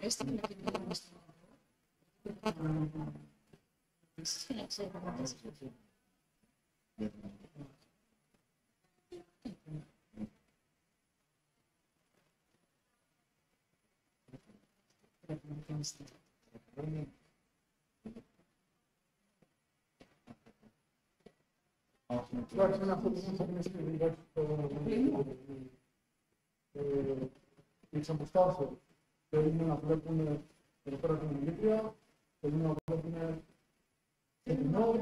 Εντάξει, είναι αυτό που θα πούμε στην δουλειά της αποστάσεως. Θέλουμε να βλέπουμε εδώ πέρα την ηλικία, θέλουμε να βλέπουμε το κοινό,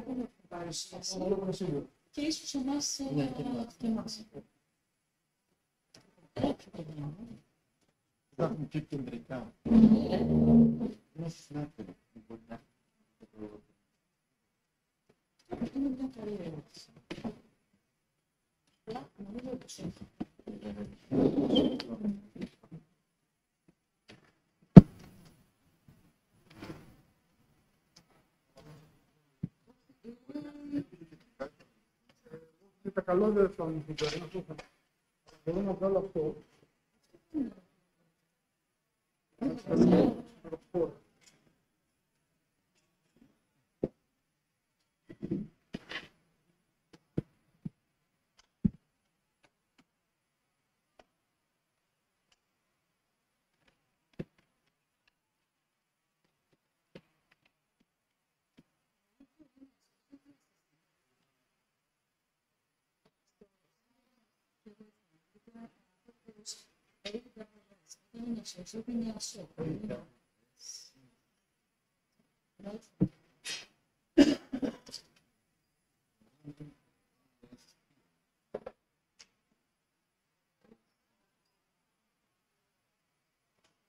να βλέπουμε σίγουρα. Και ίσως εμάς και εμάς. Υπάρχουν και κεντρικά. Είναι συνάπτυρο. Αυτό είναι μια καλή ερώτηση. Αλλά νομίζω πως έχει. Και τα καλά δεν θα μου πείτε. Θέλω να βγάλω αυτό.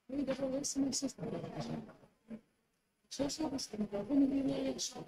Είναι προλέσιμο σύστημα. Σώσα μας την προβούν είναι μια έξω.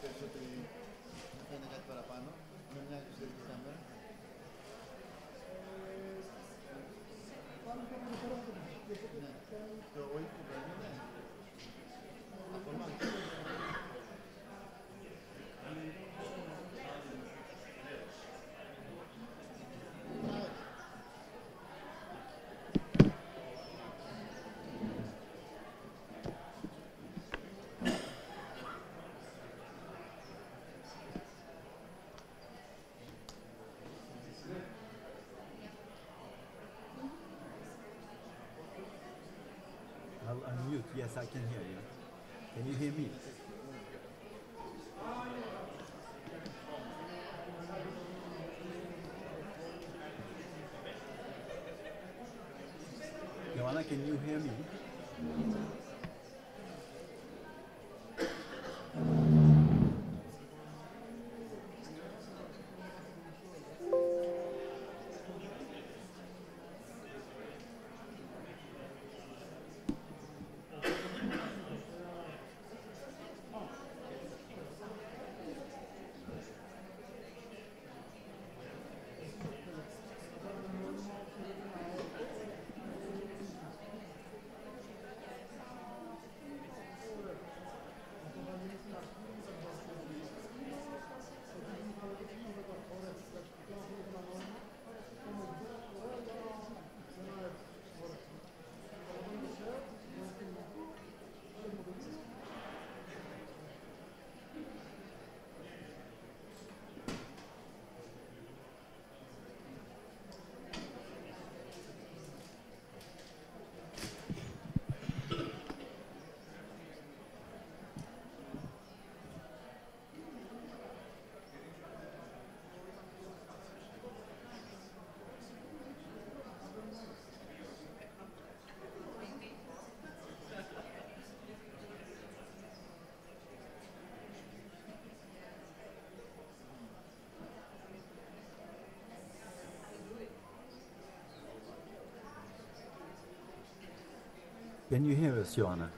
περισσότεροι να φαίνεται κάτι παραπάνω, με μια εξωτερική κάμερα. Ναι, το ο ήχος βγαίνει, ναι. Ακόμα. I'll unmute. Yes, I can hear you. Can you hear me? Joanna, can you hear me? Can you hear us, Joanna?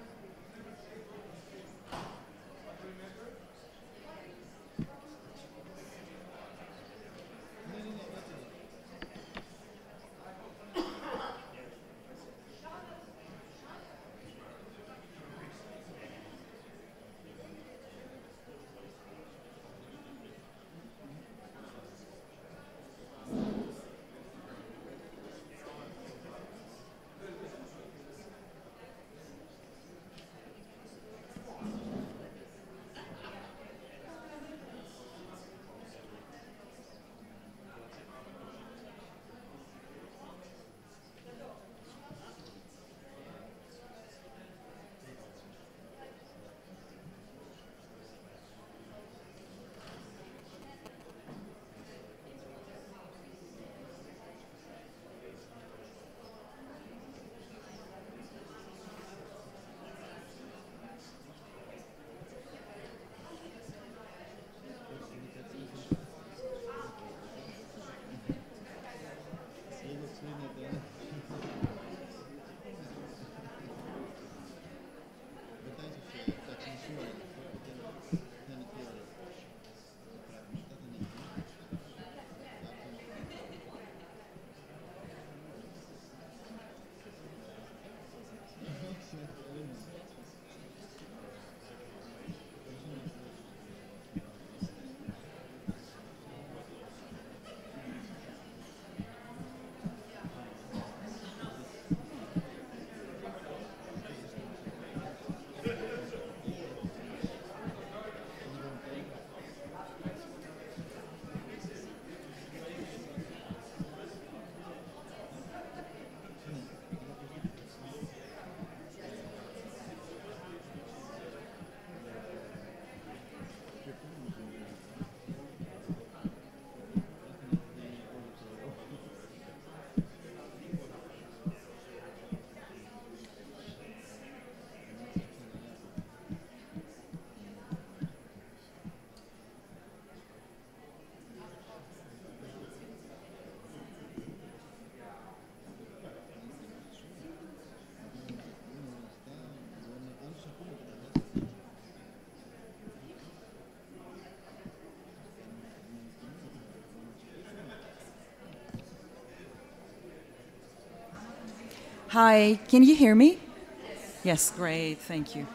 Hi, can you hear me? Yes, great, thank you.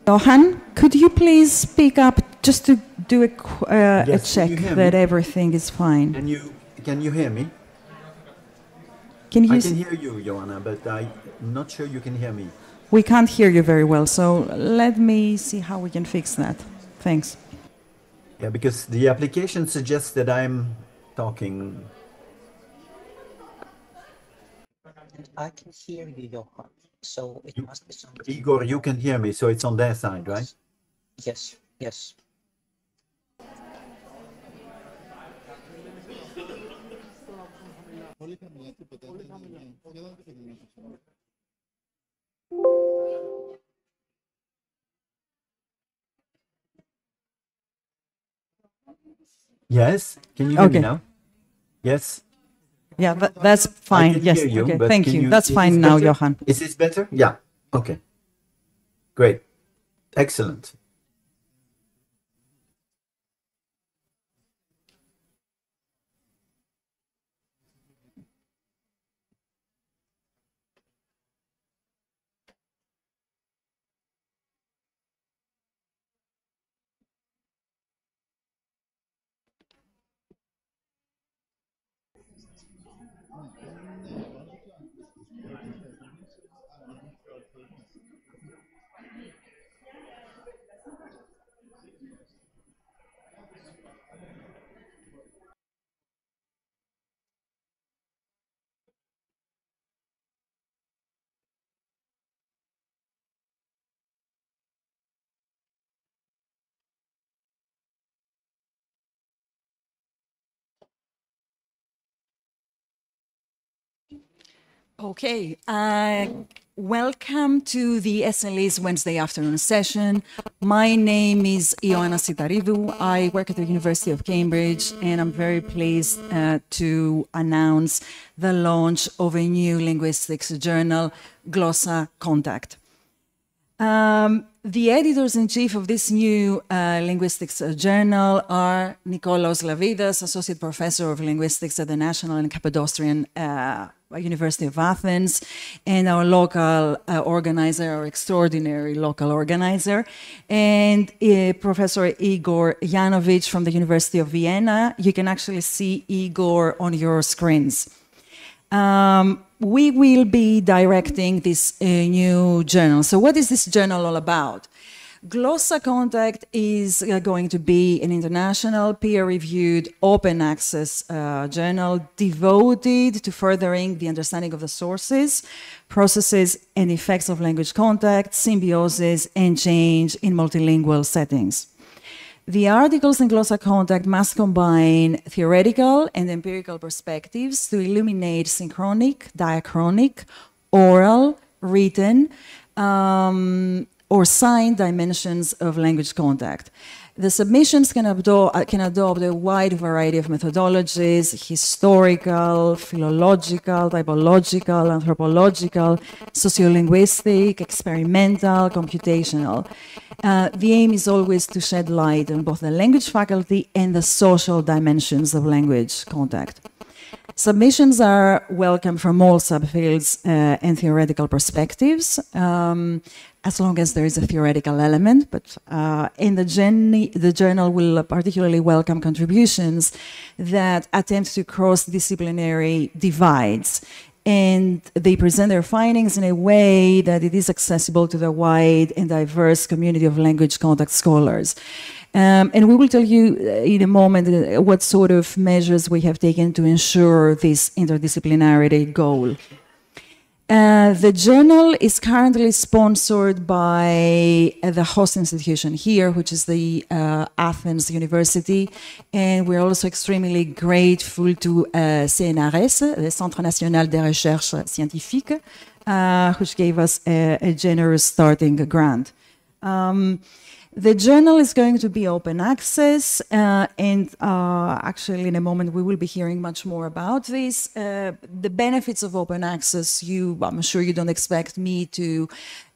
Johan, could you please speak up just to do a Yes, check can you hear that me? everything is fine? Can you hear me? Can you I can hear you, Joanna, but I'm not sure you can hear me. We can't hear you very well, so let me see how we can fix that. Thanks. Yeah, because the application suggests that I'm talking. And I can hear you, Johan. So it must be something. Igor, you can hear me, so it's on their side, right? Yes, yes. Yes, can you hear me Okay. now? Yes. Yeah, that's I fine. can Yes, hear you, okay, but thank can you. you? That's is fine this now, better? Johan. Is this better? Yeah. Okay. Great. Excellent. Okay, welcome to the SLE's Wednesday afternoon session. My name is Ioana Sitaridou. I work at the University of Cambridge, and I'm very pleased to announce the launch of a new linguistics journal, Glossa Contact. The editors-in-chief of this new linguistics journal are Nikolaos Lavidas, Associate Professor of Linguistics at the National and Kapodistrian University of Athens, and our local organizer, our extraordinary local organizer, and Professor Igor Yanovich from the University of Vienna. You can actually see Igor on your screens. We will be directing this new journal. So what is this journal all about? Glossa Contact is going to be an international, peer-reviewed, open-access journal devoted to furthering the understanding of the sources, processes, and effects of language contact, symbiosis, and change in multilingual settings. The articles in Glossa Contact must combine theoretical and empirical perspectives to illuminate synchronic, diachronic, oral, written, or signed dimensions of language contact. The submissions can adopt a wide variety of methodologies: historical, philological, typological, anthropological, sociolinguistic, experimental, computational. The aim is always to shed light on both the language faculty and the social dimensions of language contact. Submissions are welcome from all subfields and theoretical perspectives, as long as there is a theoretical element, but in the journal will particularly welcome contributions that attempt to cross disciplinary divides, and they present their findings in a way that it is accessible to the wide and diverse community of language contact scholars. And we will tell you in a moment what sort of measures we have taken to ensure this interdisciplinarity goal. The journal is currently sponsored by the host institution here, which is the Athens University, and we're also extremely grateful to CNRS, the Centre National des Recherches Scientifiques, which gave us a generous starting grant. The journal is going to be open access, and actually in a moment we will be hearing much more about this. The benefits of open access, I'm sure you don't expect me to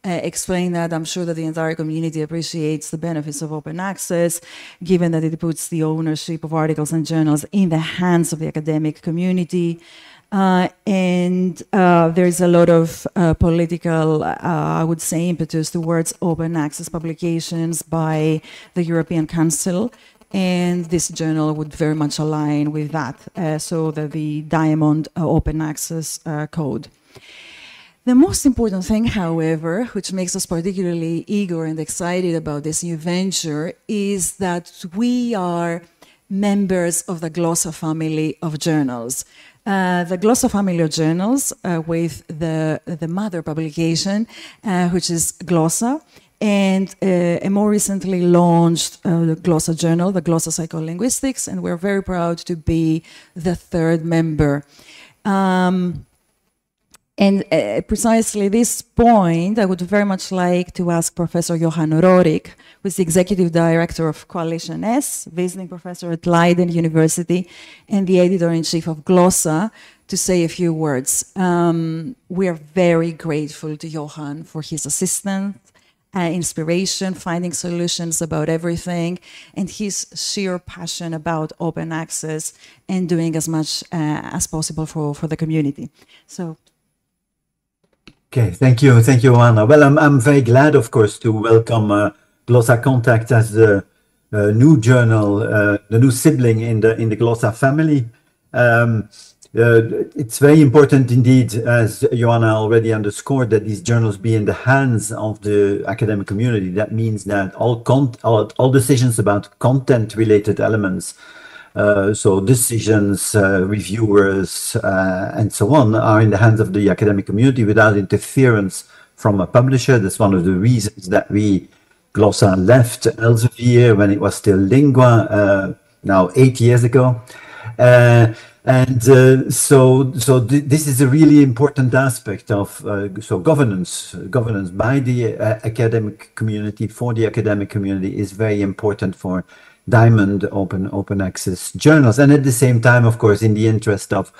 explain that. I'm sure that the entire community appreciates the benefits of open access, given that it puts the ownership of articles and journals in the hands of the academic community. And there's a lot of political, I would say, impetus towards open access publications by the European Council. And this journal would very much align with that, so that the Diamond Open Access Code. The most important thing, however, which makes us particularly eager and excited about this new venture, is that we are members of the Glossa family of journals. The Glossa family of journals with the mother publication, which is Glossa, and a more recently launched Glossa journal, the Glossa Psycholinguistics, and we're very proud to be the third member. And precisely this point, I would very much like to ask Professor Johan Rorik, who is the Executive Director of Coalition S, visiting professor at Leiden University, and the Editor-in-Chief of Glossa, to say a few words. We are very grateful to Johan for his assistance, inspiration, finding solutions about everything, and his sheer passion about open access and doing as much as possible for the community. So. Okay, thank you, Anna. Well, I'm very glad, of course, to welcome Glossa Contact as the new journal, the new sibling in the Glossa family. It's very important indeed, as Joanna already underscored, that these journals be in the hands of the academic community. That means that all decisions about content-related elements, so decisions, reviewers, and so on, are in the hands of the academic community without interference from a publisher. That's one of the reasons that Glossa left Elsevier when it was still Lingua, now 8 years ago. So this is a really important aspect of governance by the academic community, for the academic community, is very important for Diamond open access journals, and at the same time, of course, in the interest of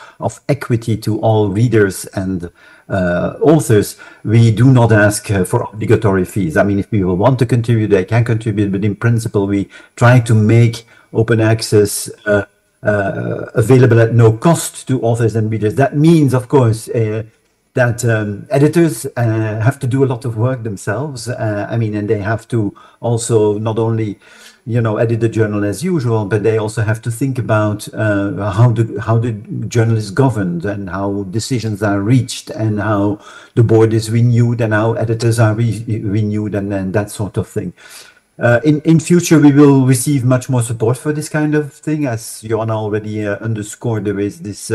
equity to all readers and authors, we do not ask for obligatory fees. I mean, if people want to contribute, they can contribute, but in principle, we try to make open access available at no cost to authors and readers. That means, of course, that editors have to do a lot of work themselves. I mean, and they have to also not only, edit the journal as usual, but they also have to think about how the journal is governed and how decisions are reached and how the board is renewed and how editors are renewed and that sort of thing. In future, we will receive much more support for this kind of thing. As Joanna already underscored, there is this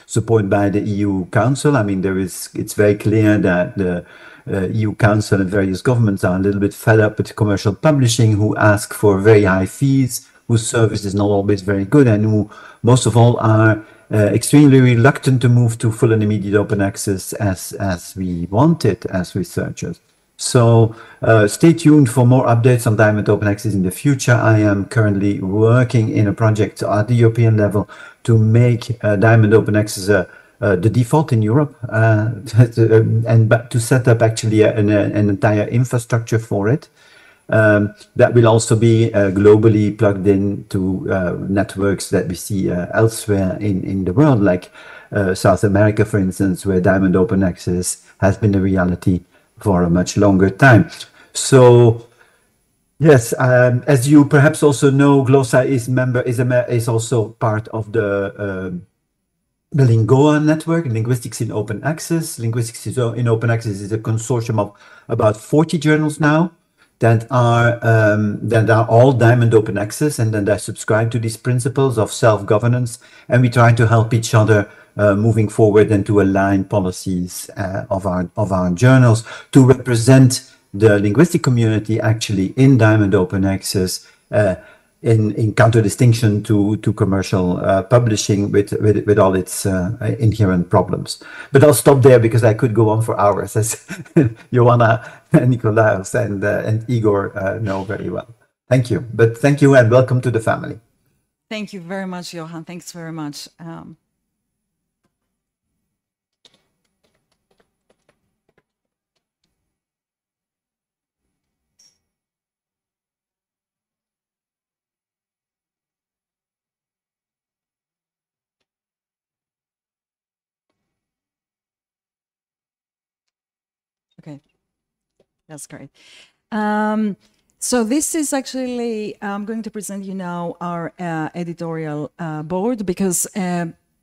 support by the EU Council. I mean, it's very clear that the EU Council and various governments are a little bit fed up with commercial publishing, who ask for very high fees, whose service is not always very good, and who most of all are extremely reluctant to move to full and immediate open access as we want it as researchers. So stay tuned for more updates on Diamond Open Access in the future. I am currently working in a project at the European level to make Diamond Open Access the default in Europe, but to set up actually an entire infrastructure for it. That will also be globally plugged into networks that we see elsewhere in the world, like South America, for instance, where Diamond Open Access has been a reality for a much longer time. So yes, as you perhaps also know, Glossa is also part of the Lingoa network, Linguistics in Open Access. Linguistics in Open Access is a consortium of about 40 journals now that are all Diamond Open Access, and then they subscribe to these principles of self-governance, and we try to help each other moving forward and to align policies of our journals to represent the linguistic community actually in Diamond Open Access in contradistinction to commercial publishing with all its inherent problems. But I'll stop there because I could go on for hours, as Joanna, Nicolaus, and Igor know very well. Thank you. But thank you and welcome to the family. Thank you very much, Johan. Thanks very much. Okay, that's great. So this is actually, I'm going to present you now our editorial board, because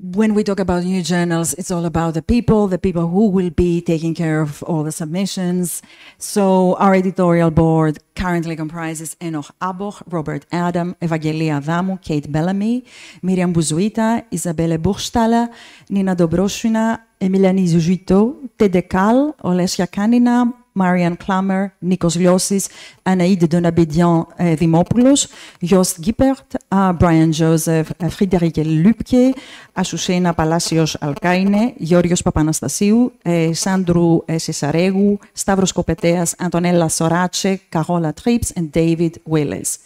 when we talk about new journals, it's all about the people who will be taking care of all the submissions. So our editorial board currently comprises Enoch Aboch, Robert Adam, Evangelia Adamu, Kate Bellamy, Miriam Buzuita, Isabelle Buchstaller, Nina Dobroshina, Emiliani Zujuito, Tede Kal, Olesya Kanina, Marian Klammer, Nikos Glossis, Anaïde Donabedian Dimopoulos, Jost Gippert, Brian Joseph, Friederike Lübke, Azucena Palacios Alcaine, Giorgios Papanastasiou, Sandrou Cesaregu, Stavros Kopeteas, Antonella Sorace, Carola Trips, and David Willis.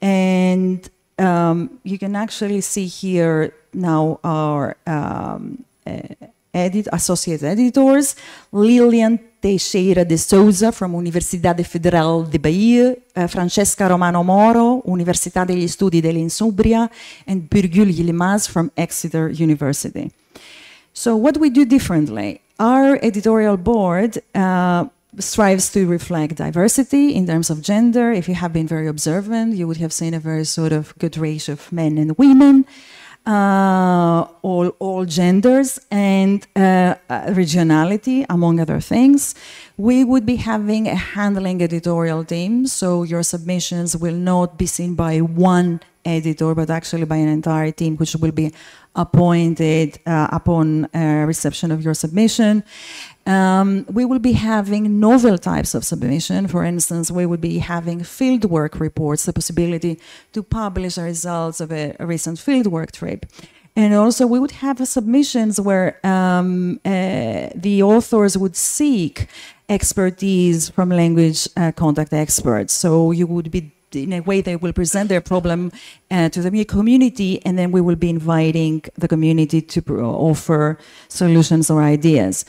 And you can actually see here now our associate editors: Lilian Teixeira de Souza from Universidade Federal de Bahia, Francesca Romano Moro, Università degli Studi dell'Insubria, and Birgül Yilmaz from Exeter University. So what we do differently: our editorial board strives to reflect diversity in terms of gender. If you have been very observant, you would have seen a very sort of good ratio of men and women. All genders, and regionality, among other things. We would be having a handling editorial team, so your submissions will not be seen by one editor, but actually by an entire team, which will be appointed upon reception of your submission. We will be having novel types of submission. For instance, we would be having fieldwork reports, the possibility to publish the results of a recent fieldwork trip. And also we would have submissions where the authors would seek expertise from language contact experts. So you would be, in a way, they will present their problem to the community, and then we will be inviting the community to offer solutions or ideas.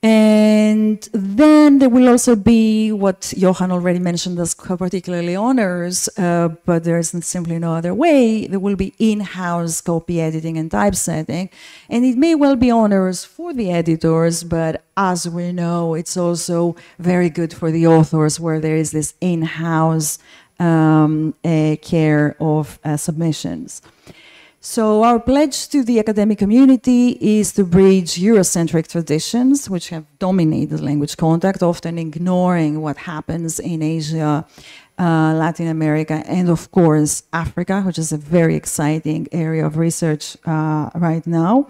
And then there will also be what Johan already mentioned as particularly honors, but there's simply no other way. There will be in-house copy editing and typesetting, and it may well be honors for the editors, but as we know, it's also very good for the authors, where there is this in-house care of submissions. So our pledge to the academic community is to bridge Eurocentric traditions, which have dominated language contact, often ignoring what happens in Asia, Latin America, and of course, Africa, which is a very exciting area of research right now.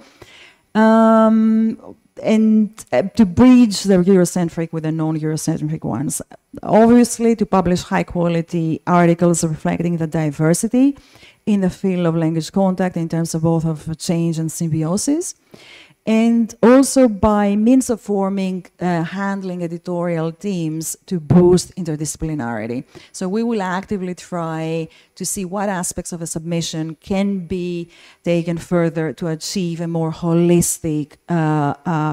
And to bridge the Eurocentric with the non-Eurocentric ones. Obviously, to publish high-quality articles reflecting the diversity in the field of language contact in terms of both of change and symbiosis, and also by means of forming handling editorial teams to boost interdisciplinarity. So we will actively try to see what aspects of a submission can be taken further to achieve a more holistic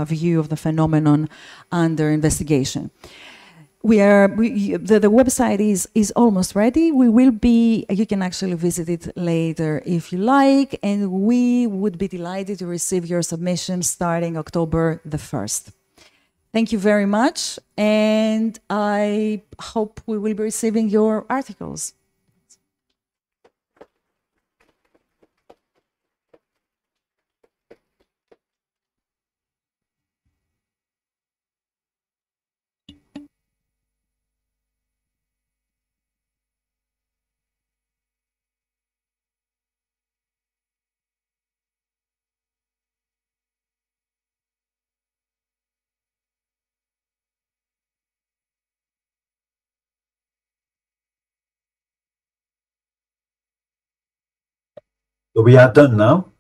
view of the phenomenon under investigation. The website is almost ready. We will be, you can actually visit it later if you like, and we would be delighted to receive your submissions starting October the 1st. Thank you very much, and I hope we will be receiving your articles. So we are done now.